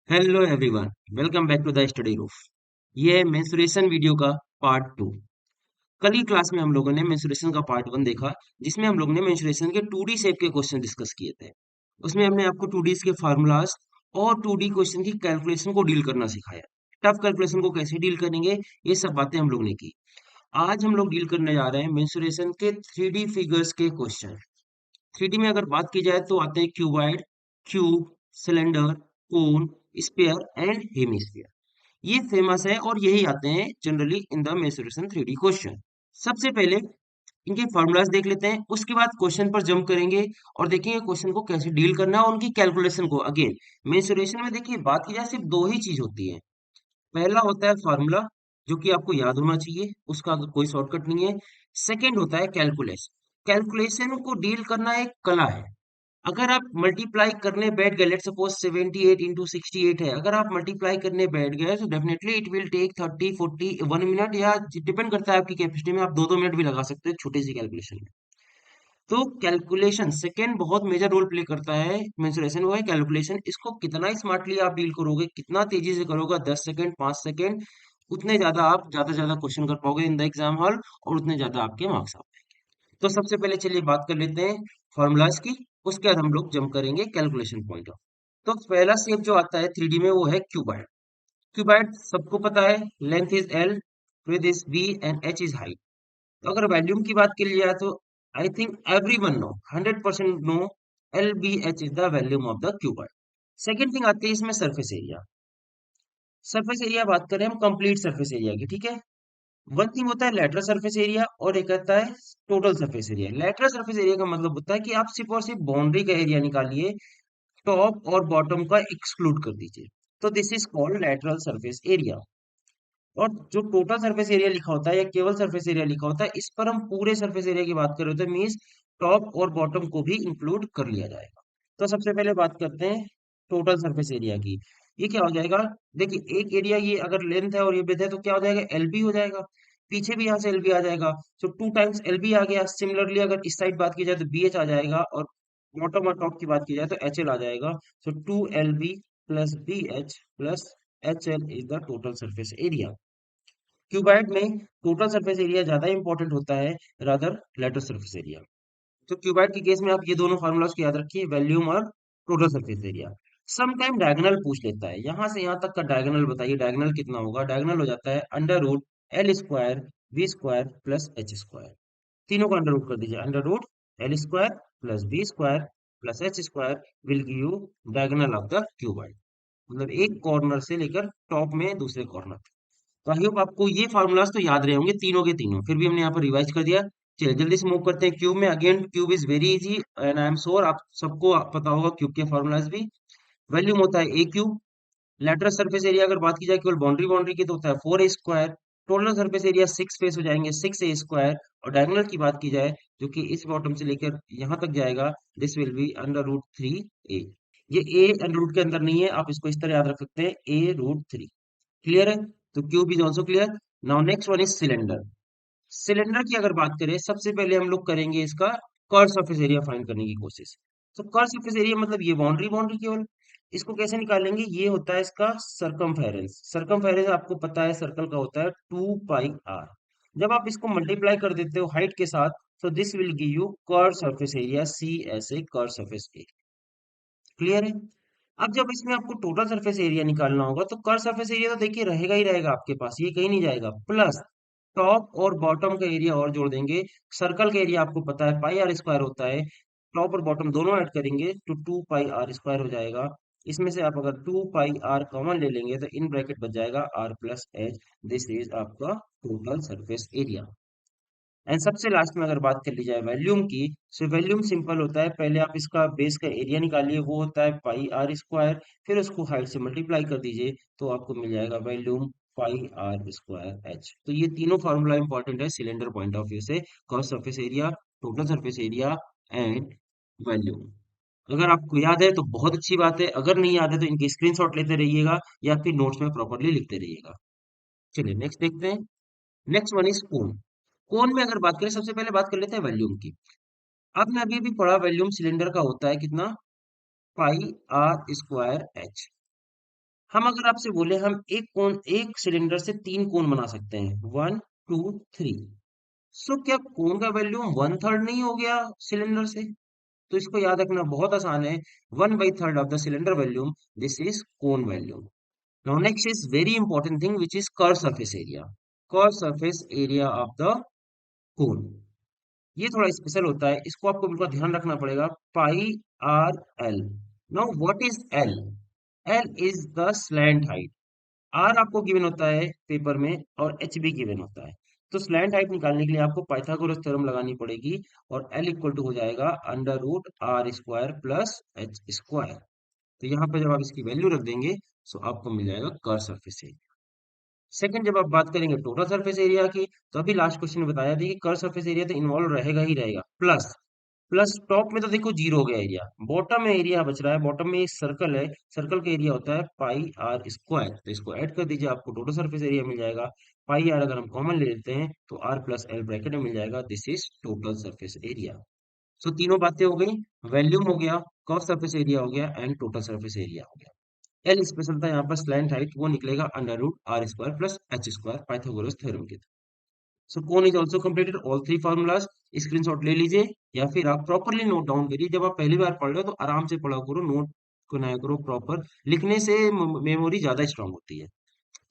Hello everyone, welcome back to the study roof. ये है mensuration video का part two. कल ही क्लास में हम लोगों ने मेंसुरेशन का पार्ट वन देखा, जिसमें हम लोगों ने मेंसुरेशन के 2D शेप के क्वेश्चन डिस्कस किए थे। उसमें हमने आपको 2D के फार्मूलाज और 2D क्वेश्चन की कैलकुलेशन को डील करना सिखाया। टफ कैलकुलेशन को कैसे डील करेंगे, ये सब बातें हम लोग ने की। आज हम लोग डील करने जा रहे हैं मेंसुरेशन के 3D फिगर्स के क्वेश्चन। 3D में अगर बात की जाए तो आते हैं cuboid, cube, cylinder, cone, sphere and hemisphere. ये फेमस है और यही आते हैं generally in the mensuration 3D question. सबसे पहले इनके फॉर्मूलाज देख लेते हैं, उसके बाद क्वेश्चन पर जंप करेंगे और देखेंगे क्वेश्चन को कैसे डील करना है और उनकी कैलकुलेशन को। अगेन मेंसुरेशन में देखिए बात की जाए सिर्फ दो ही चीज होती है। पहला होता है फॉर्मूला, जो कि आपको याद होना चाहिए, उसका कोई शॉर्टकट नहीं है। सेकंड होता है कैलकुलेशन। कैलकुलेशन को डील करना एक कला है। अगर आप मल्टीप्लाई करने बैठ गए, लेट्स सपोज 78 इंटू 68 है, अगर आप मल्टीप्लाई करने बैठ गए तो definitely it will take 30 40 1 minute, या डिपेंड करता है आपकी कैपेसिटी में, आप 2 2 मिनट भी लगा सकते हैं छोटी सी कैलकुलेशन में। तो कैलकुलेशन सेकेंड बहुत मेजर रोल प्ले करता है मेंसुरेशन, वो है कैलकुलेशन। इसको कितना स्मार्टली आप डील करोगे, कितना तेजी से करोगे, 10 सेकेंड 5 सेकेंड, उतने ज्यादा से ज्यादा क्वेश्चन कर पाओगे इन द एग्जाम हॉल, और उतने ज्यादा आपके मार्क्स आएंगे। तो सबसे पहले चलिए बात कर लेते हैं फॉर्मूलाज की, उसके बाद हम लोग जंप करेंगे कैलकुलेशन पॉइंट ऑफ। तो पहला शेप जो आता है 3D में, वो है क्यूबॉइड। क्यूबॉइड सबको पता है, length is L, width is B and H is height. तो अगर वॉल्यूम की बात की जाए तो I think everyone know, 100% know, L B H is the volume of the cuboid. Second thing आती है इसमें सरफेस एरिया। सरफेस एरिया बात करें हम कंप्लीट सरफेस एरिया की, ठीक है। वन थिंग होता है लेटरल सरफेस एरिया और एक आता है total surface area. Lateral surface area का मतलब होता है कि आप सिर्फ और सिर्फ बाउंड्री का एरिया निकालिए, टॉप और बॉटम का एक्सक्लूड कर दीजिए। तो this is called lateral surface area. और जो टोटल सरफेस एरिया लिखा होता है या केवल सरफेस एरिया लिखा होता है, इस पर हम पूरे सरफेस एरिया की बात कर रहे होते हैं, मीन्स टॉप और बॉटम को भी इंक्लूड कर लिया जाएगा। तो सबसे पहले बात करते हैं टोटल सरफेस एरिया की। ये क्या हो जाएगा, देखिए एक एरिया ये अगर लेंथ है और ये विड्थ है तो क्या हो जाएगा, एलबी हो जाएगा। पीछे भी यहाँ से एलबी आ जाएगा, सो 2 टाइम्स एलबी आ गया। सिमिलरली अगर इस साइड बात की जाए तो बीएच आ जाएगा, और बॉटम और टॉप की बात की जाए तो एचएल आ जाएगा। सो 2 LB plus BH plus HL is the total surface area. Cuboid में टोटल सरफेस एरिया ज्यादा इंपॉर्टेंट होता है रादर लेटर सरफेस एरिया। तो क्यूबाइड के केस में आप ये दोनों फार्मूलाज को याद रखिए, वॉल्यूम और total surface area. Some time diagonal पूछ लेता है, यहाँ से यहाँ तक का डायगोनल बताइए, डायगोनल कितना होगा। डायगोनल हो जाता है under root L square B square plus H square. तीनों का अंडर रूट कर दीजिए, under root L square plus B square plus H square will give you diagonal of the cuboid. मतलब एक कॉर्नर से लेकर टॉप में दूसरे कॉर्नर। तो आई होप आपको ये फार्मूलाज तो याद रहे होंगे तीनों के तीनों, फिर भी हमने यहाँ पर रिवाइज कर दिया। चलिए जल्दी से मूव करते हैं क्यूब में। Again cube is very easy and I am sure आप सबको पता होगा क्यूब के फार्मूलाज भी। वॉल्यूम होता है ए क्यूब। लेटरल सरफेस एरिया अगर बात की जाए केवल बाउंड्री बाउंड्री की तो होता है 4A²। Total surface area 6 face हो जाएंगे, 6A²। और डायगोनल की बात की जाए, जो कि इस बॉटम से लेकर यहाँ तक जाएगा, this will be under root 3A। ये ए अंडर रूट के अंदर नहीं है, आप इसको इस तरह याद रख सकते हैं, A√3। क्लियर है, तो cube is also clear. Now next one is cylinder. Cylinder की अगर बात करें, सबसे पहले हम लोग करेंगे इसका कर्व सरफेस एरिया फाइंड करने की कोशिश। तो कर्व सरफेस एरिया मतलब ये बाउंड्री बाउंड्री केवल। इसको कैसे निकालेंगे, ये होता है इसका सरकमफेरेंस। सरकमफेरेंस आपको पता है सर्कल का होता है 2πr। जब आप इसको मल्टीप्लाई कर देते हो हाइट के साथ, तो this will give you curve surface area, C S A curve surface area. Clear है। अब जब इसमें आपको टोटल सरफेस एरिया निकालना होगा, तो कर्व सरफेस एरिया तो देखिए रहेगा ही रहेगा आपके पास, ये कहीं नहीं जाएगा, प्लस टॉप और बॉटम का एरिया और जोड़ देंगे। सर्कल का एरिया आपको पता है πr² होता है, टॉप और बॉटम दोनों ऐड करेंगे तो 2πr² हो जाएगा। इसमें से आप अगर 2πr कॉमन ले लेंगे तो इन ब्रैकेट बच जाएगा r+h। दिस इज आपका टोटल सरफेस एरिया। एंड सबसे लास्ट में अगर बात कर ली जाए वॉल्यूम की, सो वॉल्यूम सिंपल होता है, पहले आप इसका बेस का एरिया निकालिए, वो होता है πr²। फिर उसको हाइट से मल्टीप्लाई कर दीजिए, तो आपको मिल जाएगा वॉल्यूम πr²h। तो ये तीनों फॉर्मूला इंपॉर्टेंट है सिलेंडर पॉइंट ऑफ व्यू से, curve surface area, total surface area and volume. अगर आपको याद है तो बहुत अच्छी बात है, अगर नहीं याद है तो इनकी स्क्रीनशॉट लेते रहिएगा या फिर नोट्स में प्रॉपरली लिखते रहिएगा। चलिए नेक्स्ट देखते हैं। नेक्स्ट वन इज कोन। कोन में अगर बात करें, सबसे पहले बात कर लेते हैं वॉल्यूम की। आपने अभी भी पढ़ा, वॉल्यूम सिलेंडर का होता है कितना, πr²h। हम अगर आपसे बोले हम एक सिलेंडर से 3 कोन बना सकते हैं, 1 2 3। सो क्या कोन का वैल्यूम 1/3 नहीं हो गया सिलेंडर से? तो इसको याद रखना बहुत आसान है। 1/3 of the cylinder volume, this is cone volume. Now next is very important thing which is curve surface area. Curve surface area of the cone, ये थोड़ा स्पेशल होता है, इसको आपको बिल्कुल ध्यान रखना पड़ेगा। Pi R L. Now what is L? L is the slant height. R आपको गिवन होता है पेपर में और एच भी गिवन होता है। तो स्लैंट हाइट निकालने के लिए आपको पाइथागोरस थ्योरम लगानी पड़ेगी और एल इक्वल टू हो जाएगा under root R square plus H square. तो यहाँ पे जब आप इसकी वैल्यू रख देंगे तो आपको मिल जाएगा कर्व सरफेस एरिया। सेकंड, जब आप बात करेंगे टोटल सरफेस एरिया की, तो अभी लास्ट क्वेश्चन में बताया था कि कर्व सरफेस एरिया तो इन्वॉल्व रहेगा ही रहेगा, प्लस प्लस टॉप में तो देखो जीरो हो गया एरिया, बॉटम में एरिया बच रहा है। बॉटम में एक सर्कल है, सर्कल का एरिया होता है पाई आर स्क्वायर। तो इसको ऐड कर दीजिए, आपको टोटल सरफेस एरिया मिल जाएगा। पाई आर अगर हम कॉमन ले लेते हैं तो आर प्लस एल ब्रैकेट में मिल जाएगा, this is total surface area. So तीनों बातें हो गई, वॉल्यूम हो गया, कर्व सरफेस एरिया हो गया एंड टोटल सरफेस एरिया हो गया। एल स्पेशल था यहाँ पर स्लैंट हाइट, वो निकलेगा under root R square plus H square Pythagoras theorem के। So cone is also completed, all three formulas screenshot ले लीजिए या फिर आप प्रॉपरली नोट डाउन करिए। जब आप पहली बार पढ़ रहे हो तो आराम से पढ़ा करो, नोट बनाया करो प्रॉपर। लिखने से मेमोरी ज्यादा स्ट्रांग होती है।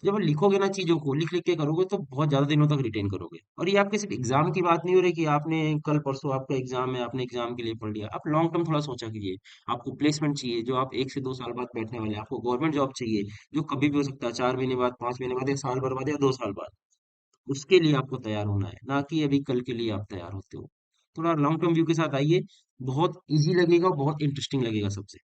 जब आप लिखोगे ना चीजों को, लिख लिख के करोगे तो बहुत ज्यादा दिनों तक रिटेन करोगे। और ये आपके सिर्फ एग्जाम की बात नहीं हो रही कि आपने कल परसों आपका एग्जाम है, आपने एग्जाम के लिए पढ़ लिया। आप लॉन्ग टर्म थोड़ा सोचा कीजिए। आपको प्लेसमेंट चाहिए जो आप 1 से 2 साल बाद बैठने वाले हैं, आपको गवर्नमेंट जॉब चाहिए जो कभी भी हो सकता है, 4 महीने बाद, 5 महीने बाद, 1 साल बाद या 2 साल बाद। उसके लिए आपको तैयार होना है, ना कि अभी कल के लिए आप तैयार होते हो। थोड़ा लॉन्ग टर्म व्यू के साथ आइए, बहुत इजी लगेगा, बहुत इंटरेस्टिंग लगेगा सबसे।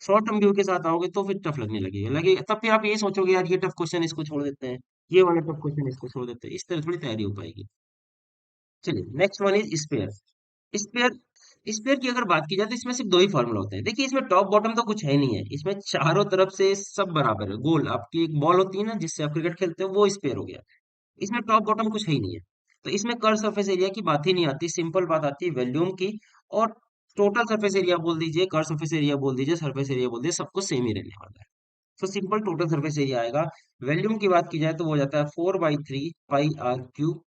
शॉर्ट टर्म व्यू के साथ आओगे तो फिर टफ लगेगा तब फिर आप ये सोचोगे यार ये टफ क्वेश्चन इसको छोड़ देते हैं, ये वाला टफ क्वेश्चन इसको छोड़ देते हैं, इस तरह थोड़ी तैयारी हो पाएगी। चलिए next one is sphere. Sphere, sphere की अगर बात की जाए तो इसमें सिर्फ दो ही फॉर्मूला होते हैं। देखिए इसमें टॉप बॉटम तो कुछ है नहीं है, इसमें चारों तरफ से सब बराबर है। गोल आपकी एक बॉल होती है ना जिससे आप क्रिकेट खेलते हो, वो स्पेयर हो गया। इसमें टॉप बॉटम कुछ है ही नहीं है। तो इसमें कर्व सरफेस एरिया की बात ही नहीं आती, सिंपल बात आती है वॉल्यूम की। और टोटल सरफेस एरिया बोल दीजिए, कर्व सरफेस एरिया बोल दीजिए, सरफेस एरिया बोल दीजिए, सबको सेम ही रहने वाला है। तो सिंपल टोटल सरफेस एरिया आएगा। वॉल्यूम की बात की जाए तो वो हो जाता है 4/3 पाई आर क्यूब।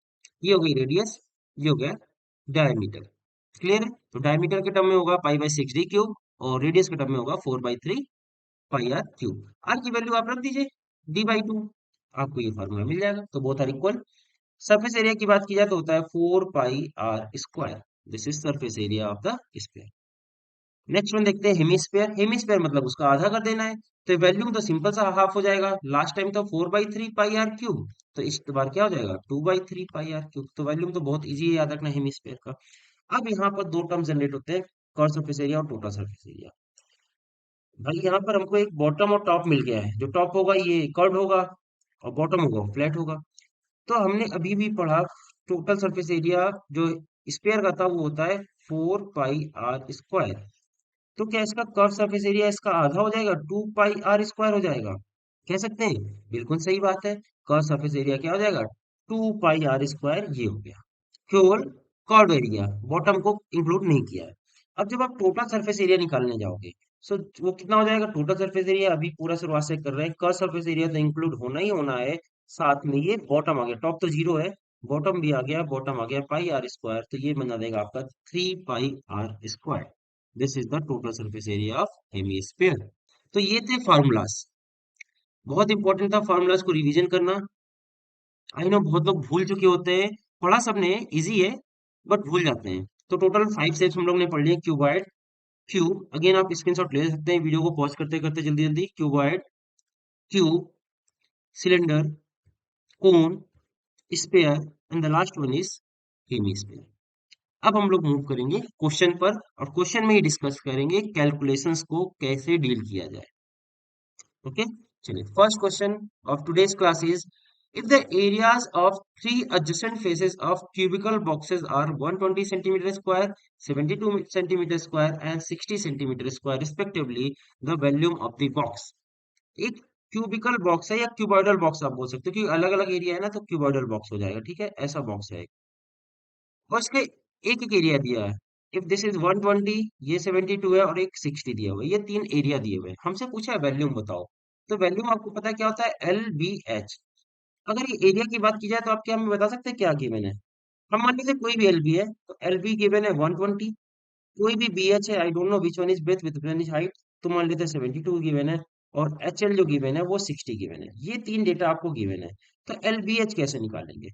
ये हो गई रेडियस, ये हो गया डायमीटर। क्लियर है? तो डायमीटर के टर्म में होगा पाई/6d³ और रेडियस के टर्म में होगा 4/3 पाई आर क्यूब। आर की वैल्यू आप रख दीजिए d/2, आपको ये फॉर्मूला मिल जाएगा। तो both are equal. Surface area की बात की जाए तो होता है 4 pi R square. This is surface area of the square. Next one देखते हैं हेमिस्फेयर। हेमिस्फेयर मतलब उसका आधा कर देना है। तो वैल्यूम तो सिंपल सा हाफ हो जाएगा, लास्ट टाइम तो 4/3 पाई आर क्यूब, तो इस बार क्या हो जाएगा 2/3 पाई आर क्यूब। तो वैल्यूम तो बहुत इजी है याद रखना हेमिस्फेयर का। अब यहाँ पर दो टर्म जनरेट होते हैं, कर्व सरफेस एरिया और टोटल सरफेस एरिया। भाई यहाँ पर हमको एक बॉटम और टॉप मिल गया है, जो टॉप होगा ये कर्व होगा और बॉटम होगा फ्लैट होगा। तो हमने अभी भी पढ़ा टोटल सरफेस एरिया जो स्पेयर का था वो होता है 4 पाई आर स्क्वायर। तो क्या इसका कर्व सरफेस एरिया इसका आधा हो जाएगा, 2 पाई आर स्क्वायर हो जाएगा? कह सकते हैं, बिल्कुल सही बात है। कर्व सरफेस एरिया क्या हो जाएगा, 2 पाई आर स्क्वायर, ये हो गया। केवल कर्व एरिया, बॉटम को इंक्लूड नहीं किया है। अब जब आप टोटल सरफेस एरिया निकालने जाओगे, सो वो कितना हो जाएगा टोटल सरफेस एरिया? अभी पूरा शुरुआत से कर रहे हैं, कर्व सरफेस एरिया तो इंक्लूड होना ही होना है। साथ में ये बॉटम आ गया, टॉप तो जीरो है, बॉटम भी आ गया, बॉटम आ गया पाई आर स्क्वायर, तो ये बना देगा आपका 3 pi R square. This is the total surface area of hemisphere. तो ये थे फार्मूलाज, बहुत इंपॉर्टेंट था फार्मूलाज को रिवीजन करना। आई नो बहुत लोग भूल चुके होते हैं, पढ़ा सबने, इजी है, बट भूल जाते हैं। तो टोटल 5 शेप्स हम लोग ने पढ़ लिए। क्यूबॉइड, क्यूब, अगेन आप स्क्रीनशॉट ले सकते हैं वीडियो को पॉज करते करते जल्दी जल्दी। Cuboid, cube, cylinder, cone, sphere and the last one is hemisphere. अब हम लोग मूव करेंगे क्वेश्चन पर और क्वेश्चन में ही डिस्कस करेंगे कैलकुलेशंस को कैसे डील किया जाए। ओके, चलिए first question of today's class is, if the areas of three adjacent faces of cubical boxes are 120 centimeter square, 72 centimeter square and 60 centimeter square respectively, the volume of the box। एक cubical box है या cuboidal box आप बोल सकते हो, क्योंकि अलग अलग एरिया है ना, तो क्यूबॉइडल बॉक्स हो जाएगा, ठीक है, ऐसा बॉक्स है। और इसके एक एक एरिया दिया है। इफ दिस इज 120, ये 72 है और एक 60 दिया हुआ है, ये तीन एरिया दिए हुए हैं। हमसे पूछा है वॉल्यूम बताओ। तो वैल्यूम आपको पता है क्या होता है, एल बी एच। अगर ये एरिया की बात की जाए तो आप क्या हमें बता सकते हैं क्या गिवन है? हम मान लीजिए कोई भी एल बी है, तो एल बी गिवन है 120। कोई भी बी एच है, I don't know which one is breadth which one is height, तो मान लेते हैं 72 गिवन है। और एच एल जो गिवन है वो 60 गिवन है। ये तीन डेटा आपको गिवन है। तो एल बी एच कैसे निकालेंगे?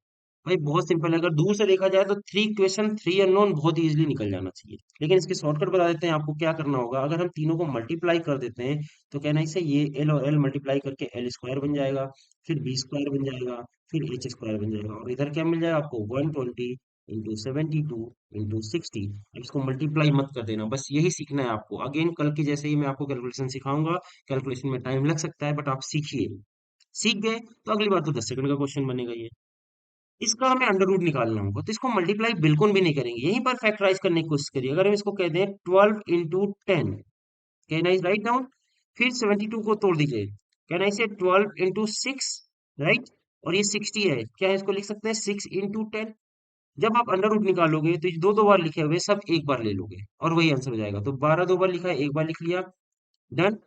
भाई बहुत सिंपल है। अगर दूर से देखा जाए तो थ्री इक्वेशन थ्री अननोन बहुत इजीली निकल जाना चाहिए। लेकिन इसके शॉर्टकट बता देते हैं आपको क्या करना होगा। अगर हम तीनों को मल्टीप्लाई कर देते हैं तो कहना इसे ये एल और एल मल्टीप्लाई करके एल स्क्वायर बन जाएगा, फिर बी स्क्वायर बन जाएगा, फिर एच स्क्वायर बन जाएगा, और इधर क्या मिल जाएगा आपको 120 इंटू 72 इंटू 60। अब इसको मल्टीप्लाई मत कर देना, बस यही सीखना है आपको। अगेन कल की जैसे ही मैं आपको कैलकुलेशन सिखाऊंगा। कैलकुलेशन में टाइम लग सकता है बट आप सीखिए। सीख गए तो अगली बार तो 10 सेकंड का क्वेश्चन बनेगा ये। इसका हमें अंडर रूट निकालना होगा, तो इसको मल्टीप्लाई बिल्कुल भी नहीं करेंगे, यहीं पर फैक्टराइज करने की कोशिश करिए। अगर हम इसको कह दें 12 into 10, can I write down? फिर 72 को तोड़ दीजिए, कैन आई से 12 इंटू 6, राइट? और ये 60 है, क्या है इसको लिख सकते हैं 6 इंटू 10। जब आप अंडर रूट निकालोगे तो ये दो दो बार लिखे हुए सब एक बार ले लोगे और वही आंसर हो जाएगा। तो 12 दो बार लिखा है, एक बार लिख लिया, डन।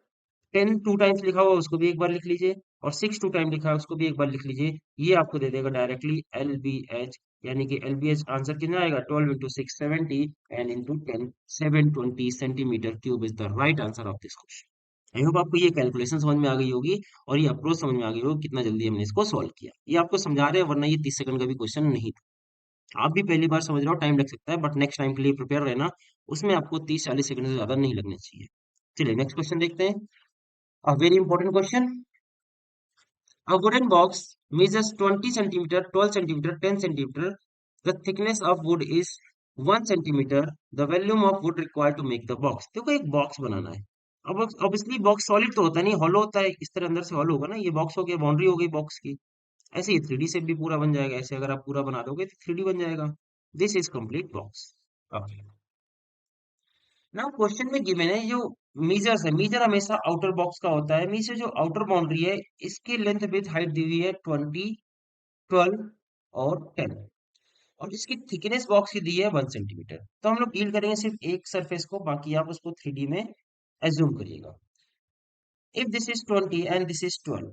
10 टू टाइम्स लिखा हुआ उसको भी एक बार लिख लीजिए, और 6 टू टाइम लिखा है उसको भी एक बार लिख लीजिए। ये आपको दे देगा डायरेक्टली एल बी एच। यानी कि एल बी एच आंसर कितना आएगा, 12 into 6 70 and into 10 720 centimetre cube is the right answer of this question. I hope आपको ये कैलकुलेशन समझ में आ गई होगी और ये अप्रोच समझ में आ गई होगी, कितना जल्दी हमने इसको सॉल्व किया। ये आपको समझा रहे हैं, वरना ये 30 सेकंड का भी क्वेश्चन नहीं था। आप भी पहली बार समझ रहे हो, टाइम लग सकता है, बट नेक्स्ट टाइम के लिए प्रिपेयर रहना। उसमें आपको 30-40 सेकंड से ज्यादा नहीं लगने चाहिए। चलिए नेक्स्ट क्वेश्चन देखते हैं। A very important question. A wooden box measures 20 centimeter, 12 centimeter, 10 centimeter. The thickness of wood is 1 centimeter. The volume of wood required to make the box. देखो एक बॉक्स बनाना है। अब ऑब्वियसली बॉक्स सॉलिड तो होता नहीं, hollow होता है। इस तरह अंदर से हॉलो होगा ना, ये बॉक्स हो गया, बाउंड्री हो गई बॉक्स की। ऐसे ही 3D से भी पूरा बन जाएगा। ऐसे अगर आप पूरा बना दोगे तो 3D बन जाएगा। This is complete box. Okay, ना क्वेश्चन में गिवन है जो मीजर्स है। मीजर हमेशा आउटर बॉक्स का होता है। मीजर जो आउटर बाउंड्री है, इसकी लेंथ विथ हाइट दी हुई है 20, 12 और 10, और इसकी थिकनेस बॉक्स की दी है 1 सेंटीमीटर। तो हम लोग डील करेंगे सिर्फ एक सरफेस को, बाकी आप उसको 3D में एज्यूम करिएगा। If this is 20 and this is 12,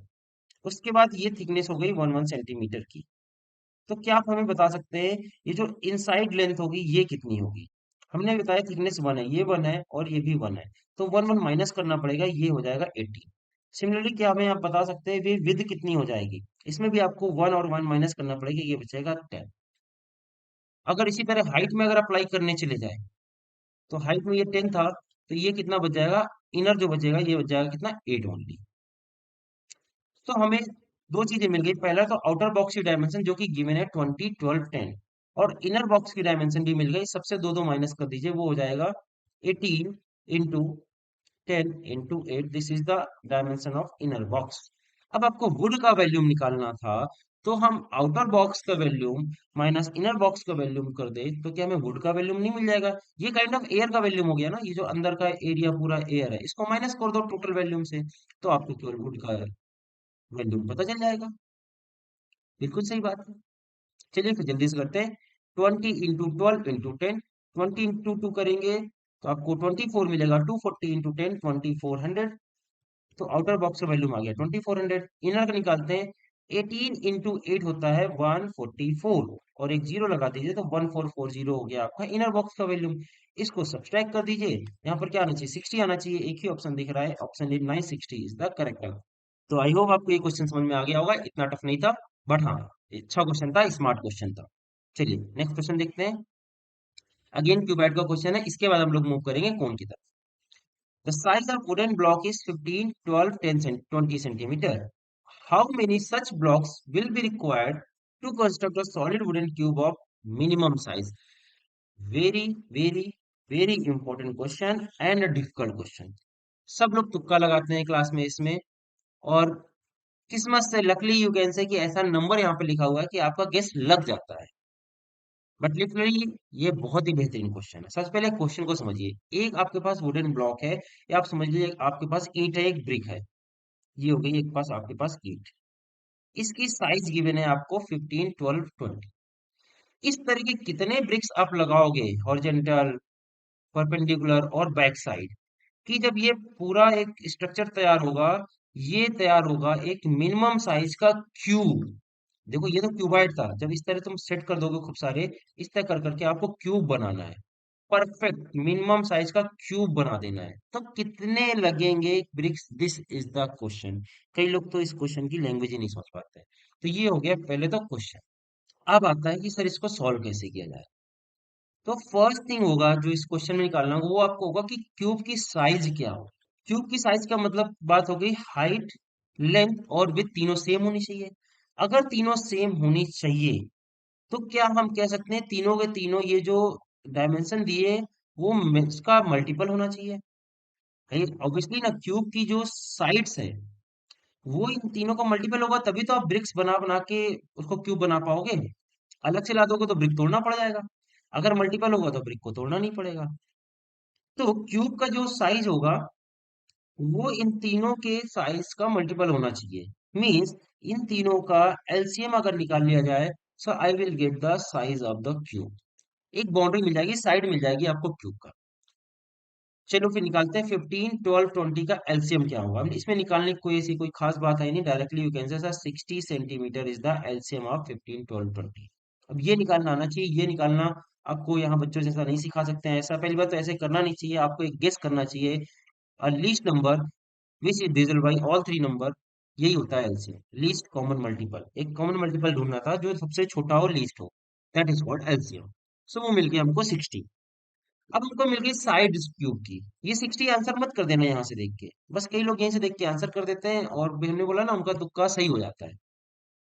उसके बाद ये थिकनेस हो गई 1 1 सेंटीमीटर की। तो क्या आप हमें बता सकते हैं ये जो इनसाइड लेंथ होगी ये कितनी होगी? हमने बताया थिकनेस 1 है, ये 1 है और ये भी 1 है। तो 1 1 माइनस करना पड़ेगा, ये हो जाएगा 18। सिमिलरली क्या हमें आप बता सकते हैं ये विद कितनी हो जाएगी? इसमें भी आपको 1 और 1 माइनस करना पड़ेगा, ये बचेगा 10। अगर इसी तरह हाइट में अगर अप्लाई करने चले जाए, तो हाइट में ये 10 था, तो ये कितना बच जाएगा? इनर जो बचेगा ये बच जाएगा कितना, 8 ओनली। तो हमें दो चीजें मिल गई। पहला तो आउटर बॉक्स की डायमेंशन जो कि गिवन है 20, 12, 10, और इनर बॉक्स की डायमेंशन भी मिल गई। सबसे दो दो माइनस कर दीजिए, वो हो जाएगा 18 into 10 into 8। This is the dimension of inner box. अब आपको वुड का वैल्यूम निकालना था, तो हम आउटर बॉक्स का वैल्यूम माइनस इनर बॉक्स का वैल्यूम कर दे तो क्या हमें वुड का वैल्यूम नहीं मिल जाएगा? ये काइंड ऑफ एयर का वैल्यूम हो गया ना, ये जो अंदर का एरिया पूरा एयर है, इसको माइनस कर दो टोटल वैल्यूम से, तो आपको केवल वुड का वैल्यूम पता चल जाएगा। बिल्कुल सही बात है। चलिए फिर जल्दी से करते हैं। 20 इंटू 12 इंटू 10, 20 इंटू 2 करेंगे तो आपको 24 मिलेगा। 240 इंटू 10, 2400। तो आउटर बॉक्स का वैल्यूम आ गया 2400। इनर का निकालते हैं। 18 इंटू 8 होता है 144, और एक जीरो लगा दीजिए तो 1440 हो गया आपका इनर बॉक्स का वैल्यूम। इसको सब्सट्रैक्ट कर दीजिए, यहाँ पर क्या आना चाहिए, 60 आना चाहिए। एक ही ऑप्शन दिख रहा है, option A 960 is the correct answer. तो आई होप आपको ये क्वेश्चन समझ में आ गया होगा, इतना टफ नहीं था। बट हाँ, अच्छा क्वेश्चन था, स्मार्ट क्वेश्चन था। चलिए नेक्स्ट क्वेश्चन देखते हैं। अगेन क्यूबॉइड का क्वेश्चन है, इसके बाद हम लोग मूव करेंगे कौन की तरफ। The size of wooden block is 15, 12, 10 20 centimetre. How many such blocks will be required to construct a solid wooden cube of minimum size? Very very very important question and difficult question. सब लोग तुक्का लगाते हैं class में इसमें, और किस्मत से लकली यू कैन से कि ऐसा नंबर यहाँ पे लिखा हुआ है कि आपका गेस लग जाता है। बट लिटरली ये बहुत ही बेहतरीन क्वेश्चन है। सबसे पहले क्वेश्चन को समझिए। एक आपके पास वुडन ब्लॉक है, या आप समझ लीजिए आपके पास ईंट है, एक ब्रिक है। ये हो गई एक पास आपके पास ईंट। इसकी साइज गिवन है आपको 15, 12, 20। इस तरह के कितने ब्रिक्स आप लगाओगे हॉरिजॉन्टल, परपेंडिकुलर और बैक साइड, कि जब ये पूरा एक स्ट्रक्चर तैयार होगा, ये तैयार होगा एक मिनिमम साइज का क्यूब। देखो ये तो क्यूबाइड था, जब इस तरह तुम सेट कर दोगे खूब सारे, इस तरह कर करके आपको क्यूब बनाना है, परफेक्ट मिनिमम साइज का क्यूब बना देना है, तो कितने लगेंगे bricks, this is the question. कई लोग तो इस क्वेश्चन की लैंग्वेज ही नहीं समझ पाते हैं। तो ये हो गया पहले तो क्वेश्चन। अब आता है कि सर इसको सॉल्व कैसे किया जाए। तो फर्स्ट थिंग होगा जो इस क्वेश्चन में निकालना होगा वो आपको होगा कि क्यूब की साइज क्या हो। क्यूब की साइज का मतलब बात हो गई हाइट, लेंथ और विड्थ तीनों सेम होनी चाहिए। अगर तीनों सेम होनी चाहिए तो क्या हम कह सकते हैं तीनों के तीनों ये जो डायमेंशन दिए वो इसका मल्टीपल होना चाहिए। ऑब्वियसली ना, क्यूब की जो साइड्स है वो इन तीनों का मल्टीपल होगा, तभी तो आप ब्रिक्स बना बना के उसको क्यूब बना पाओगे। अलग से ला दोगे तो ब्रिक तोड़ना पड़ जाएगा। अगर मल्टीपल होगा तो ब्रिक को तोड़ना नहीं पड़ेगा। तो क्यूब का जो साइज होगा वो इन तीनों के साइज का मल्टीपल होना चाहिए। मींस इन तीनों का एलसीएम अगर निकाल लिया जाए, so I will get the size of the cube. एक बाउंड्री मिल जाएगी, साइड मिल जाएगी आपको क्यूब का। चलो फिर निकालते हैं 15, 12, 20 का एलसीएम क्या होगा। अब इसमें निकालने की कोई ऐसी कोई खास बात है नहीं, directly you can say 60 centimetre is the LCM of 15, 12, 20। अब ये निकालना आना चाहिए, ये निकालना आपको यहाँ बच्चों जैसा नहीं सिखा सकते हैं। ऐसा पहली बात तो ऐसे करना नहीं चाहिए, आपको एक गेस करना चाहिए। Least number which is divisible by all three number, यही होता है एलसीएम, लीस्ट कॉमन मल्टीपल। एक कॉमन मल्टीपल ढूंढना था जो सबसे छोटा हो, लीस्ट हो, दैट इज कॉल्ड एलसीएम। सो वो मिल गया हमको 60। अब हमको मिल गई साइड क्यूब की। ये 60 आंसर मत कर देना यहाँ से देख के, बस कई लोग यहीं से देख के आंसर कर देते हैं और हमने बोला ना उनका तुक्का सही हो जाता है,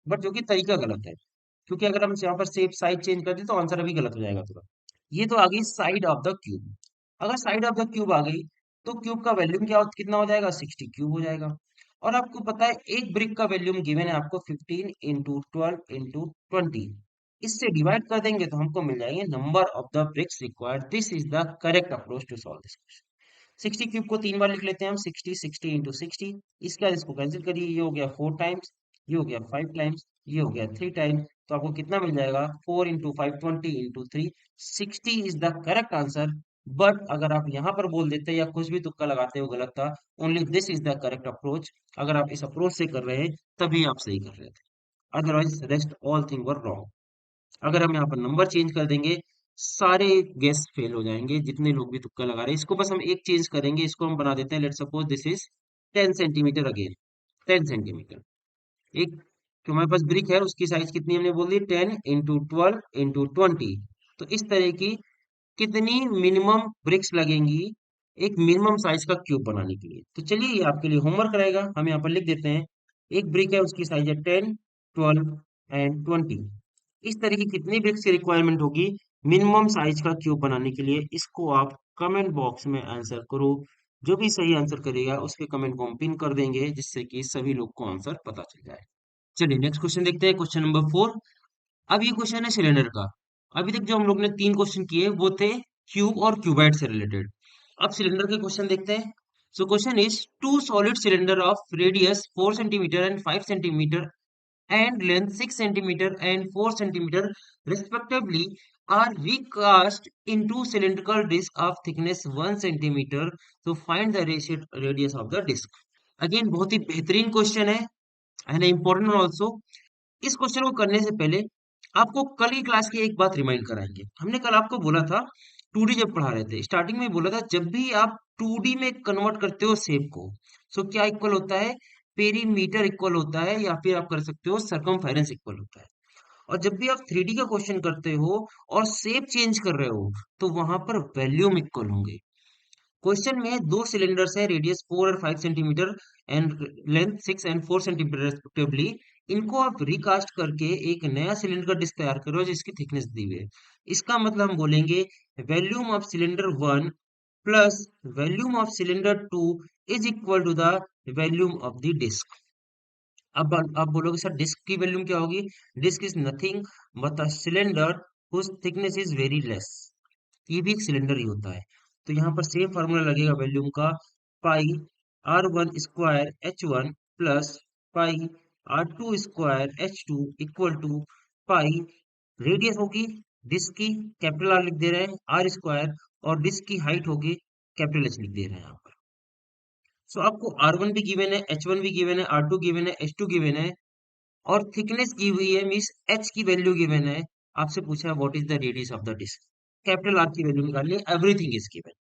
बट जो कि तरीका गलत है। क्योंकि अगर हम यहाँ पर शेप साइड चेंज कर दें तो आंसर अभी गलत हो जाएगा पूरा। ये तो आ गई साइड ऑफ द क्यूब। अगर साइड ऑफ द क्यूब आ गई तो क्यूब का वैल्यूम कितना हो जाएगा, 60 क्यूब हो जाएगा। और आपको पता है एक ब्रिक का वैल्यूम गिवन है आपको 15 इंटू 12 इंटू 20। इससे डिवाइड कर देंगे तो हमको मिल जाएंगे number of the bricks required. This is the correct approach to solve this question. 60 cube को 3 बार लिख लेते हैं हम, 60, 60 इंटू 60। इसका इसको कैंसिल करिए, ये हो गया 4 टाइम्स, ये हो गया 5 टाइम्स, ये हो गया 3 टाइम्स। तो आपको कितना मिल जाएगा, 4 into 5, 20 into 3, 60 is the correct answer. But अगर आप यहाँ पर बोल देते या कुछ भी तुक्का लगाते हो गलत था। Only this is the correct approach. अगर आप इस अप्रोच से कर रहे हैं तभी आप सही कर रहे थे, otherwise rest all thing were wrong. अगर हम यहाँ पर नंबर चेंज कर देंगे सारे गेस फेल हो जाएंगे, जितने लोग भी तुक्का लगा रहे हैं। इसको बस हम एक चेंज करेंगे, इसको हम बना देते हैं, let suppose this is 10 centimetre again, 10 centimetre. एक जो हमारे पास ब्रिक है उसकी साइज कितनी हमने बोल दी, 10 इंटू 12 इंटू 20। तो इस तरह की कितनी मिनिमम ब्रिक्स लगेंगी एक मिनिमम साइज का क्यूब बनाने के लिए। तो चलिए ये आपके लिए होमवर्क रहेगा, हम यहाँ पर लिख देते हैं। एक ब्रिक है उसकी साइज है 10, 12 एंड 20। इस तरह की कितनी ब्रिक्स की रिक्वायरमेंट होगी मिनिमम साइज का क्यूब बनाने के लिए, इसको आप कमेंट बॉक्स में आंसर करो। जो भी सही आंसर करेगा उसके कमेंट को हम पिन कर देंगे, जिससे कि सभी लोग को आंसर पता चल जाए। चलिए नेक्स्ट क्वेश्चन देखते हैं, क्वेश्चन नंबर 4। अब ये क्वेश्चन है सिलेंडर का। अभी तक जो हम लोग ने 3 क्वेश्चन किए वो थे क्यूब और क्यूबाइड से रिलेटेड। अब सिलेंडर के क्वेश्चन देखते हैं। So question is two solid cylinder of radius 4 centimetre and 5 centimetre and length 6 centimeter and 4 centimeter respectively are recast into cylindrical disc of thickness 1 centimeter to find the radius of the disc। Again बहुत ही बेहतरीन question है and important also. इस question को करने से पहले आपको कल की क्लास की एक बात रिमाइंड कराएंगे। हमने कल आपको बोला था 2D जब पढ़ा रहे थे स्टार्टिंग में बोला था जब भी आप 2D में कन्वर्ट करते हो शेप को, सो क्या इक्वल होता है, पेरीमीटर इक्वल होता है या फिर आप कर सकते हो सरकमफेरेंस इक्वल होता है। और जब भी आप 3D का क्वेश्चन करते हो और शेप चेंज कर रहे हो तो वहां पर वैल्यूम इक्वल होंगे। क्वेश्चन में दो सिलेंडर्स है, रेडियस 4 और 5 centimetre and length 6 and 4 centimetre respectively. इनको आप रिकास्ट करके एक नया सिलेंडर का डिस्क तैयार करो जिसकी थिकनेस दी हुई है। इसका मतलब हम बोलेंगे volume of cylinder 1 plus volume of cylinder 2 is equal to the volume of the disc. अब आप बोलोगे सर डिस्क की वैल्यूम क्या होगी। Disc is nothing but a cylinder whose thickness is very less. ये भी एक सिलेंडर ही होता है। तो यहाँ पर सेम फार्मूला लगेगा वैल्यूम का, pi r1 square h1 plus pi r2 square h2 equal to pi, radius होगी डिस्क की, कैपिटल आर लिख दे रहे हैं, आर स्क्वायर, और डिस्क की हाइट होगी कैपिटल एच लिख दे रहे हैं यहाँ पर। सो आपको R1 भी गिवन है, H1 भी गिवन है, R2 गिवन है, H2 गिवन है और थिकनेस गी हुई है, मीन्स H की वैल्यू गिवन है। आपसे पूछा है what is the radius of the disc, capital R की वैल्यू निकालनी है, एवरीथिंग इज गिवन।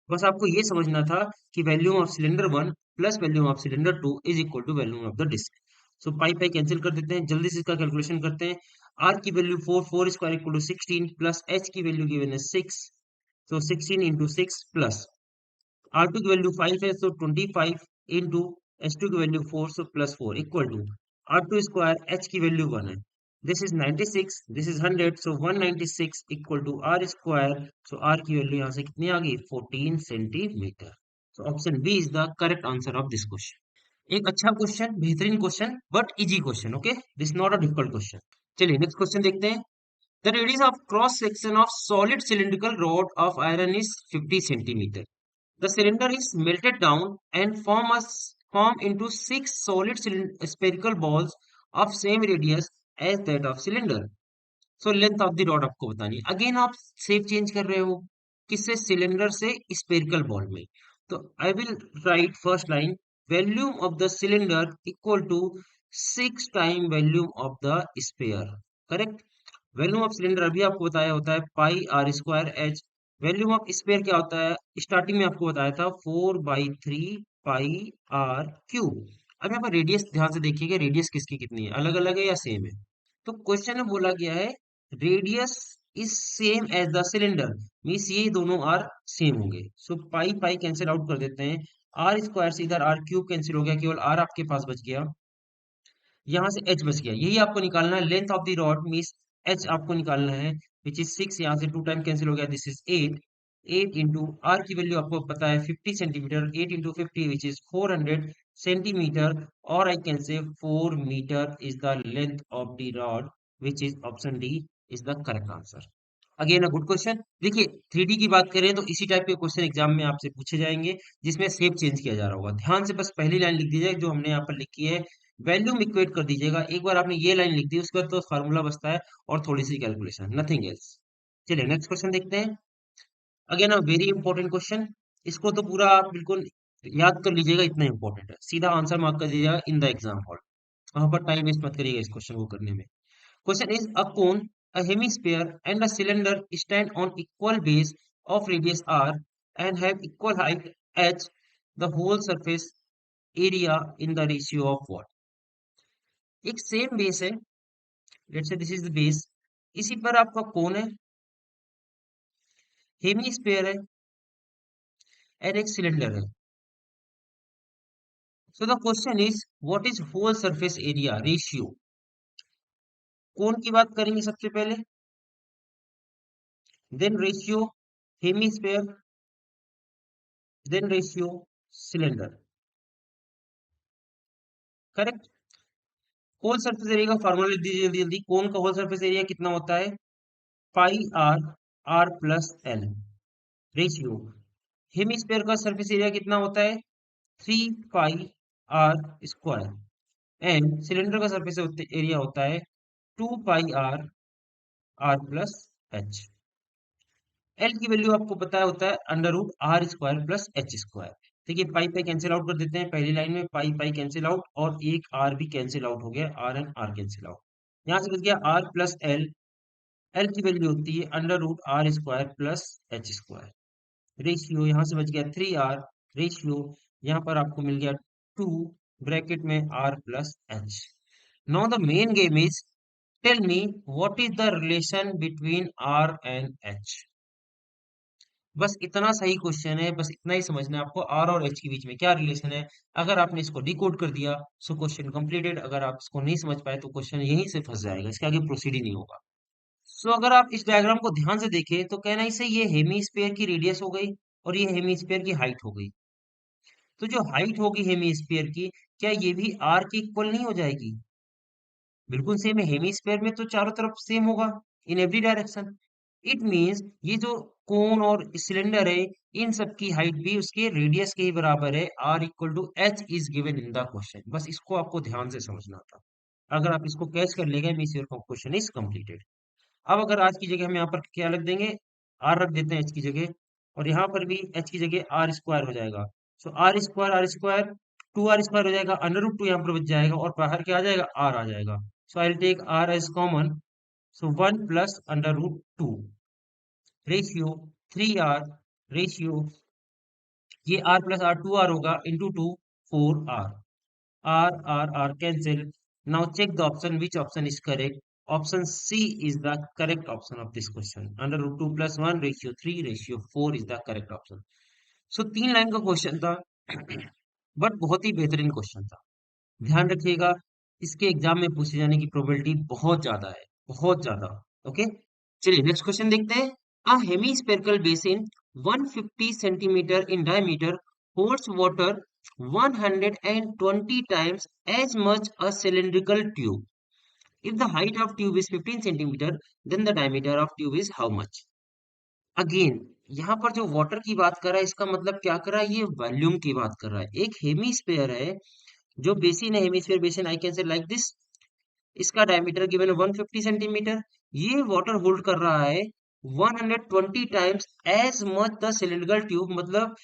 बस आपको ये समझना था कि volume of cylinder one plus volume of cylinder two is equal to volume of the disc. So pi pi cancel कर देते हैं, जल्दी से इसका कैलकुलेशन करते हैं। आर की value 4, 4 square equal to 16 plus H की वैल्यू गिवन है 6, सो 16 इंटू 6 प्लस R2 की वैल्यू 5 है, सो 25 इंटू H2 की value 4, so plus 4 equal to R2 square H की वैल्यू 1 है। This is 96, this is 100, so 196 equal to R square, so R की value यहाँ से कितनी आ गई, 14 centimetre. So option B is the correct answer of this question. एक अच्छा क्वेश्चन, बेहतरीन question, but easy question. Okay, this not a difficult question. चलिए नेक्स्ट क्वेश्चन देखते हैं। The radius of cross section of solid cylindrical rod of iron is 50 centimetre. The cylinder is melted down and form into six solid spherical balls of same radius as that of cylinder. So length of the rod आपको बतानी है। Again आप shape change कर रहे हो, किससे, cylinder से spherical ball में। तो I will write first line, volume of the cylinder equal to 6 time volume of the sphere. Correct. Volume of cylinder अभी आपको बताया होता है pi R square H. Volume of sphere क्या होता है, स्टार्टिंग में आपको बताया था 4/3 पाई आर क्यूब। अब यहाँ पर रेडियस ध्यान से देखिएगा, रेडियस किसकी कितनी है, अलग अलग है या सेम है। तो क्वेश्चन में बोला गया है radius is same as the cylinder, means ये दोनों आर सेम होंगे। सो पाई पाई कैंसिल आउट कर देते हैं, आर स्क्वायर से इधर आर क्यूब कैंसिल हो गया, केवल आर आपके पास बच गया, यहाँ से एच बच गया। यही आपको निकालना है, length of the rod means H आपको निकालना है, विच इज 6, यहाँ से 2 टाइम कैंसिल हो गया, दिस इज 8। 8 इंटू आर की वैल्यू आपको पता है 50 centimetre, 8 into 50 which is 400 centimetre, और I can say 4 metre is the length of the rod, which is option D is the correct answer. Again a good question. देखिए 3D की बात करें तो इसी टाइप के क्वेश्चन एग्जाम में आपसे पूछे जाएंगे, जिसमें शेप चेंज किया जा रहा होगा। ध्यान से बस पहली लाइन लिख दीजिए जो हमने यहाँ पर लिखी है, वैल्यूम इक्वेट कर दीजिएगा। एक बार आपने ये लाइन लिख दी उसके बाद तो फार्मूला बचता है और थोड़ी सी कैलकुलेशन, नथिंग एल्स। चलिए नेक्स्ट क्वेश्चन देखते हैं। Again a very important question, इसको तो पूरा आप बिल्कुल याद कर लीजिएगा, इतना इंपॉर्टेंट है। सीधा आंसर मार्क कर दीजिएगा इन द एग्जाम हॉल, वहां पर टाइम वेस्ट मत करिएगा इस क्वेश्चन को करने में। Question is, a cone, a hemisphere, and a cylinder stand on equal base of radius r and have equal height h. The whole surface area in the ratio of what? एक same base है, let's say this is the base, इसी पर आपका कोन है, hemisphere है, और एक cylinder है। So the question is what is whole surface area ratio. Cone की बात करेंगे सबसे पहले, then ratio hemisphere, then ratio cylinder. Correct. Whole surface area का फार्मूला लिख दीजिए जल्दी जल्दी। कोन का होल सरफेस एरिया कितना होता है, pi R, R plus L. Ratio hemisphere का सरफेस एरिया कितना होता है, 3 pi R square. And cylinder का सरफेस एरिया होता है 2 pi R, R plus H. L की वैल्यू आपको पता होता है under root R square plus H square. देखिए पाई पाई कैंसिल आउट कर देते हैं, पहली लाइन में पाई पाई कैंसिल आउट और एक आर भी कैंसिल आउट हो गया, R and R cancel out. यहाँ से बच गया आर प्लस एल। एल की वैल्यू होती है under root R square plus H square. Ratio यहाँ से बच गया 3 आर, रेशियो यहाँ पर आपको मिल गया 2, ब्रैकेट में R plus H. Now the main game is, tell me what is the relation between R and H. बस इतना सही क्वेश्चन है, बस इतना ही समझना है आपको, आर और एच के बीच में क्या रिलेशन है। अगर आपने इसको डिकोड कर दिया सो क्वेश्चन कंप्लीटेड, अगर आप इसको नहीं समझ पाए तो क्वेश्चन यहीं से फंस जाएगा, इसके आगे प्रोसीड ही नहीं होगा। सो अगर आप इस डायग्राम को ध्यान से देखें तो कहना इसे ये हेमीस्फेयर की रेडियस हो गई और ये हेमीस्फेयर की हाइट हो गई। तो जो हाइट होगी हेमीस्फेयर की, क्या ये भी आर की इक्वल नहीं हो जाएगी। बिल्कुल सेम है, हेमीस्फेयर में तो चारों तरफ सेम होगा in every direction. It means ये जो कोन और सिलेंडर है, इन सब की हाइट भी उसके रेडियस के ही बराबर है। R equal to H is given in the question, बस इसको आपको ध्यान से समझना था। अगर आप इसको कैच कर लेंगे means your question is completed. अब अगर आज की जगह हम यहाँ पर क्या रख देंगे, आर रख देते हैं एच की जगह, और यहाँ पर भी एच की जगह आर स्क्वायर हो जाएगा। सो आर स्क्वायर 2r स्क्वायर हो जाएगा, अंडर रूट 2 यहाँ पर बच जाएगा और बाहर क्या आ जाएगा, आर आ जाएगा। So I will take R as common, so 1 plus under root 2 ratio 3r ratio, ये r प्लस आर 2r होगा into 2 4r, R cancel. Now check the option, which option is correct. Option C is the correct option of this question. Under root 2 plus 1 ratio 3 ratio 4 is the correct option. So 3 line का question था but बहुत ही बेहतरीन question था। ध्यान रखिएगा, इसके exam में पूछे जाने की प्रोबेबिलिटी बहुत ज्यादा है, बहुत ज्यादा। ओके, चलिए नेक्स्ट क्वेश्चन देखते हैं। A hemispherical basin 150 centimetre in diameter holds water 120 times as much a cylindrical tube. If the height of tube is 15 centimeter, then the diameter of tube is how much? Again यहाँ पर जो water की बात कर रहा है, इसका मतलब क्या कर रहा है, ये वॉल्यूम की बात कर रहा है। एक हेमीस्फेयर है, जो बेसिन है, हेमीस्फेयर बेसिन, आई कैन से लाइक दिस। इसका डायमीटर गिवन है 150 सेंटीमीटर। ये वाटर होल्ड कर रहा है 120 times as much the cylindrical tube, मतलब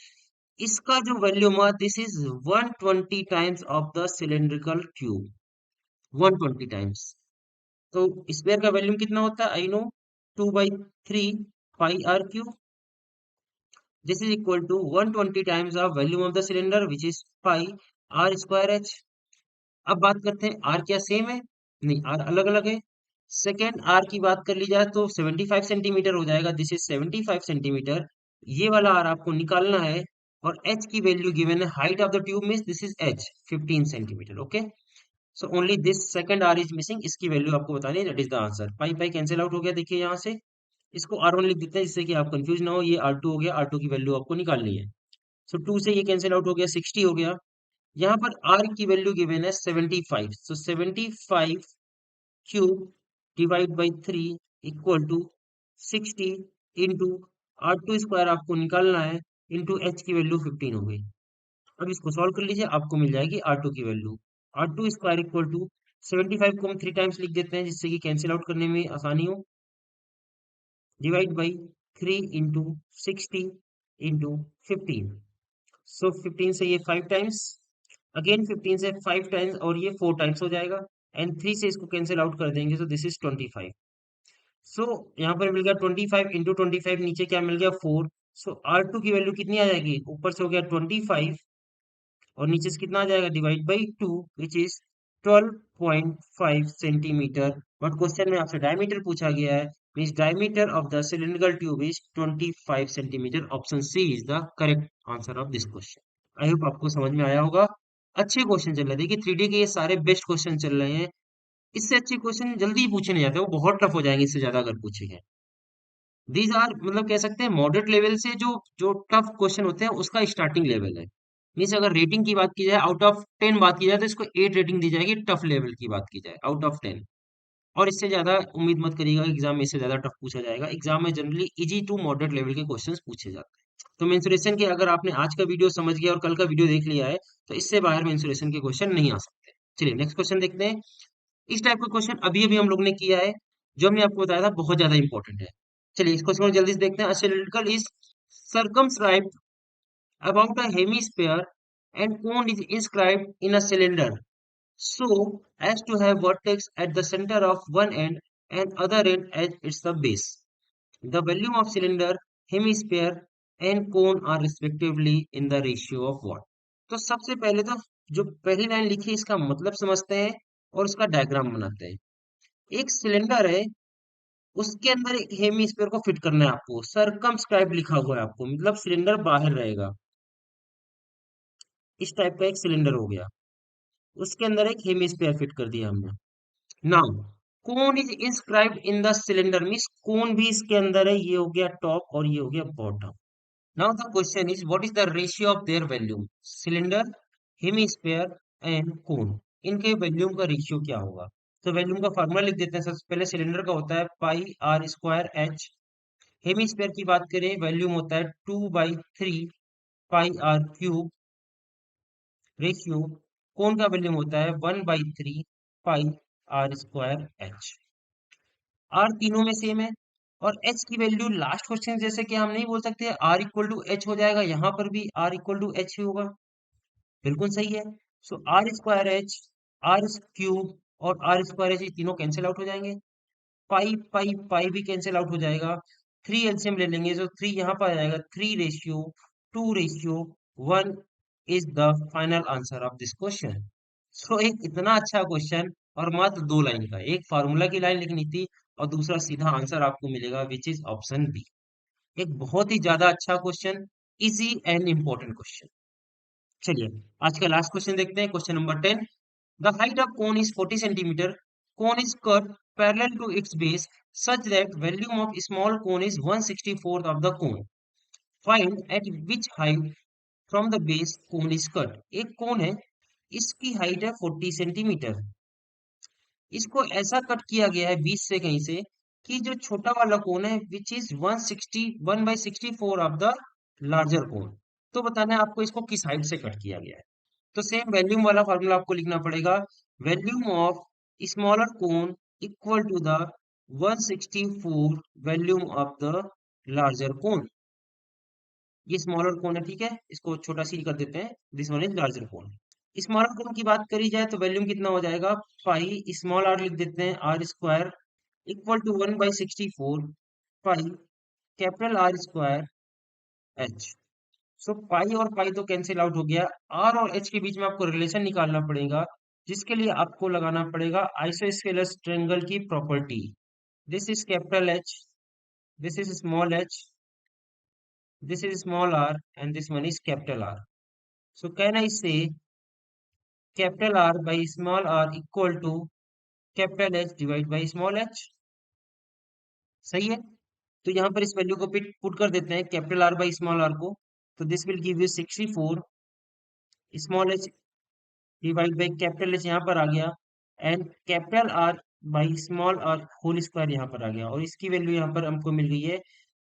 इसका जो वॉल्यूम है this is 120 times of the cylindrical tube, 120 times. तो स्क्वायर का वॉल्यूम कितना होता है, I know, 2/3 pi R cube. This is equal to 120 times of volume of the cylinder which is pi R square H. अब बात करते हैं, are क्या सेम है, नहीं, आर अलग अलग है। सेकेंड आर की बात कर ली जाए तो 75 सेंटीमीटर हो जाएगा, दिस इज 75 सेंटीमीटर। ये वाला आर आपको निकालना है। और एच की वैल्यू गिवन है, height of the tube means this is H 15 centimetre. Okay, so only this second R is missing, इसकी वैल्यू आपको बतानी है, that is the answer. Pi pi cancel out हो गया, देखिए यहाँ से। इसको आर वन लिख देते हैं जिससे कि आप कंफ्यूज ना हो, ये आर टू हो गया, आर टू की वैल्यू आपको निकालनी है। सो टू से ये कैंसिल आउट हो गया, 60 हो गया। यहाँ पर आर की वैल्यू गिवन है 75, so 75 cube divide by 3 equal to 60 into R two square आपको निकालना है, इंटू एच की वैल्यू 15 हो गई। अब इसको सॉल्व कर लीजिए, आपको मिल जाएगी आर टू की value. R two square equal to 75 को हम 3 टाइम्स लिख देते हैं जिससे कि कैंसिल आउट करने में आसानी हो, डिवाइड बाई 3 इंटू 60 इंटू 15। सो 15 से ये 5 टाइम्स, अगेन 15 से 5 टाइम्स, और ये 4 टाइम्स हो जाएगा। एंड 3 से इसको कैंसिल आउट कर देंगे, सो दिस इज 25। सो यहाँ पर मिल गया 25 इंटू 25, नीचे क्या मिल गया 4। सो आर टू की वैल्यू कितनी आ जाएगी, ऊपर से हो गया 25 और नीचे से कितना आ जाएगा, divide by 2 which is 12.5 centimetre. But question में आपसे डायमीटर पूछा गया है, means diameter of the cylindrical tube is 25 centimetre. Option C is the correct answer of this question. I hope आपको समझ में आया होगा। अच्छे क्वेश्चन चल रहे हैं, देखिए 3D के ये सारे बेस्ट क्वेश्चन चल रहे हैं। इससे अच्छे क्वेश्चन जल्दी ही पूछे नहीं जाते, वो बहुत टफ हो जाएंगे इससे ज्यादा अगर पूछे गए। दीज आर, मतलब कह सकते हैं मॉडरेट लेवल से जो जो टफ क्वेश्चन होते हैं उसका स्टार्टिंग लेवल है। मीन्स अगर रेटिंग की बात की जाए, आउट ऑफ 10 बात की जाए तो इसको 8 रेटिंग दी जाएगी, टफ लेवल की बात की जाए आउट ऑफ 10। और इससे ज्यादा उम्मीद मत करिएगा एग्जाम में इससे ज्यादा टफ पूछा जाएगा। एग्जाम में generally easy to moderate level के क्वेश्चंस पूछे जाते हैं। तो मेंसुरेशन के अगर आपने आज का वीडियो समझ गया और कल का वीडियो देख लिया है तो इससे बाहर मेंसुरेशन के क्वेश्चन नहीं आ सकते। चलिए नेक्स्ट क्वेश्चन देखते हैं। इस टाइप का क्वेश्चन अभी अभी हम लोग ने किया है, जो हमने आपको बताया था बहुत ज्यादा इंपॉर्टेंट है। चलिए इस क्वेश्चन को जल्दी से देखते हैं। A cylindrical is circumscribed about a hemisphere and cone is inscribed in a cylinder so as to have vertex at the center of one end and other end as its the base. The volume of cylinder, hemisphere and cone are respectively in the ratio of what? तो सबसे पहले तो जो पहली line लिखी है इसका मतलब समझते हैं और उसका डायग्राम बनाते हैं। एक सिलेंडर है, उसके अंदर एक हेमीस्फीयर को फिट करना है आपको, सरकमस्क्राइब लिखा हुआ है आपको, मतलब सिलेंडर बाहर रहेगा। इस टाइप का एक सिलेंडर हो गया, उसके अंदर एक हेमीस्फीयर फिट कर दिया हमने। Now cone is inscribed in the cylinder, means cone भी इसके अंदर है, ये हो गया टॉप और ये हो गया bottom. Now the question is what is the ratio of their volume, cylinder, hemisphere and कोन, इनके वॉल्यूम का रेशियो क्या होगा। तो वॉल्यूम का फार्मूला लिख देते हैं। सबसे पहले सिलेंडर का होता है pi R square H, hemisphere की बात करें वॉल्यूम होता है 2/3 पाई आर क्यूब रेशियो, कोण का वॉल्यूम होता है 1/3 पाई आर स्क्वायर एच। आर तीनों में सेम है और एच की वैल्यू लास्ट क्वेश्चन जैसे कि हम नहीं बोल सकते आर इक्वल टू एच हो जाएगा, यहाँ पर भी आर इक्वल टू एच ही होगा। बिल्कुल सही है। So R square H, R cube और आर स्क्वायर एच, ये तीनों कैंसिल आउट हो जाएंगे। पाई पाई पाई भी कैंसिल आउट हो जाएगा। थ्री एलसीएम ले लेंगे, जो थ्री यहाँ पर आ जाएगा, 3:2:1 is the final answer of this question. So एक इतना अच्छा क्वेश्चन और मात्र दो लाइन का, एक फार्मूला की लाइन लिखनी थी और दूसरा सीधा आंसर आपको मिलेगा, विच इज ऑप्शन बी। एक बहुत ही ज्यादा अच्छा question, easy and important question. चलिए आज का लास्ट क्वेश्चन देखते हैं, question number 10। The height of cone is 40 centimeter. Cone is cut parallel to its base such that volume of small cone is 1/64 of the cone. Find at which height from the base cone is cut. एक कोन है, इसकी height है 40 centimetre. इसको ऐसा cut किया गया है बीच से कहीं से कि जो छोटा वाला कोन है which is 1/64 of the larger cone. तो बताना है आपको इसको किस हाइट से कट किया गया है। तो सेम वैल्यूम वाला फॉर्मूला आपको लिखना पड़ेगा, volume of smaller cone equal to the 1/64 volume of the larger cone. ये स्मॉलर कोन है, ठीक है, इसको छोटा सी कर देते हैं, this one is larger cone. Smaller cone की बात करी जाए तो वैल्यूम कितना हो जाएगा, पाई स्मॉल आर लिख देते हैं, R square equal to 1/64 pi capital R square H. So pi और पाई तो कैंसिल आउट हो गया, आर और एच के बीच में आपको रिलेशन निकालना पड़ेगा, जिसके लिए आपको लगाना पड़ेगा आइसोस्केलस ट्रायंगल की property. This is capital H, this is small H, this is small R and this one is capital R. So can I say capital R by small R equal to capital H divide by small H. सही है। तो यहाँ पर इस value को put कर देते हैं, capital R by small R को। तो this will give you 64 small H divide by capital H यहाँ पर आ गया, and capital R by small R whole square यहाँ पर आ गया, और इसकी वैल्यू यहाँ पर हमको मिल गई है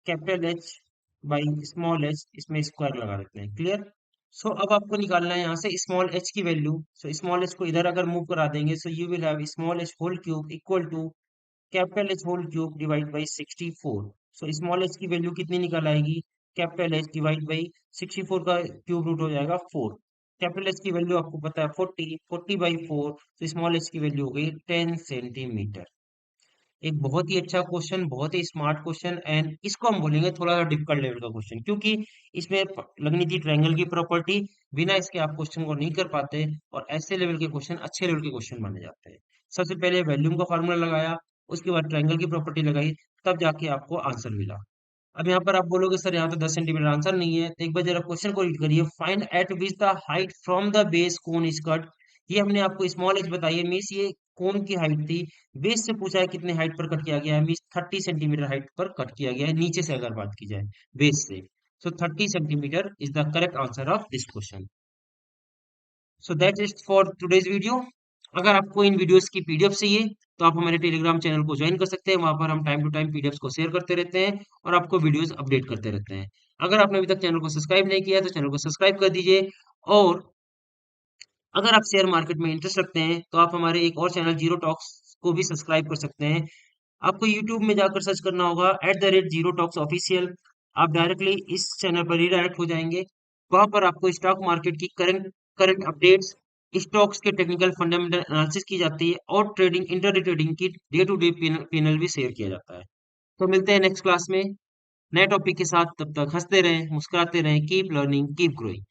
capital H by small H, इसमें स्क्वायर लगा देते हैं। क्लियर। सो अब आपको निकालना है यहाँ से स्मॉल एच की वैल्यू। सो स्मॉल एच को इधर अगर मूव करा देंगे, so you will have small H whole cube equal to capital H whole cube divide by 64। So small H की वैल्यू कितनी निकल आएगी, कैपिटल एच डिवाइड बाई 64 का क्यूब रूट हो जाएगा 4। कैपिटल एच की वैल्यू आपको पता है 40, 40/4, तो स्मॉल एच की वैल्यू हो गई 10 सेंटीमीटर। एक बहुत ही अच्छा क्वेश्चन, बहुत ही स्मार्ट क्वेश्चन, एंड इसको हम बोलेंगे थोड़ा सा डिफिकल्ट लेवल का क्वेश्चन, क्योंकि इसमें लगनी थी ट्रायंगल की प्रॉपर्टी। बिना इसके आप क्वेश्चन को नहीं कर पाते, और ऐसे लेवल के क्वेश्चन अच्छे लेवल के क्वेश्चन माने जाते हैं। सबसे पहले वैल्यूम का फॉर्मूला लगाया, उसके बाद ट्रायंगल की प्रॉपर्टी लगाई, तब जाके आपको आंसर मिला। अब यहाँ पर आप बोलोगे सर यहाँ तो 10 सेंटीमीटर आंसर नहीं है, तो एक बार जरा क्वेश्चन को रीड करिए। Find at which the height from the base cone is cut. ये हमने आपको स्मॉल एच बताई है, मीन्स ये कोन की हाइट थी। बेस से पूछा है कितने हाइट पर कट किया गया है, मीन्स 30 सेंटीमीटर हाइट पर कट किया गया है, नीचे से अगर बात की जाए बेस से। सो 30 centimetre is the correct answer of this question. So that is for today's video. अगर आपको इन वीडियोस की पीडीएफ चाहिए तो आप हमारे टेलीग्राम चैनल को ज्वाइन कर सकते हैं, वहां पर हम टाइम टू टाइम पीडीएफ को शेयर करते रहते हैं और आपको वीडियोस अपडेट करते रहते हैं। अगर आपने अभी तक चैनल को सब्सक्राइब नहीं किया तो चैनल को सब्सक्राइब कर दीजिए, और अगर आप शेयर मार्केट में इंटरेस्ट रखते हैं तो आप हमारे एक और चैनल जीरो टॉक्स को भी सब्सक्राइब कर सकते हैं। आपको यूट्यूब में जाकर सर्च करना होगा @जीरो टॉक्स ऑफिशियल। आप डायरेक्टली इस चैनल पर रिडायरेक्ट हो जाएंगे। वहां पर आपको स्टॉक मार्केट की करंट करंट अपडेट्स, स्टॉक्स के टेक्निकल फंडामेंटल एनालिसिस की जाती है, और ट्रेडिंग इंटरडे ट्रेडिंग की डे टू डे पैनल भी शेयर किया जाता है। तो मिलते हैं नेक्स्ट क्लास में नए टॉपिक के साथ, तब तक हंसते रहें, मुस्कुराते रहें, कीप लर्निंग कीप ग्रोइंग।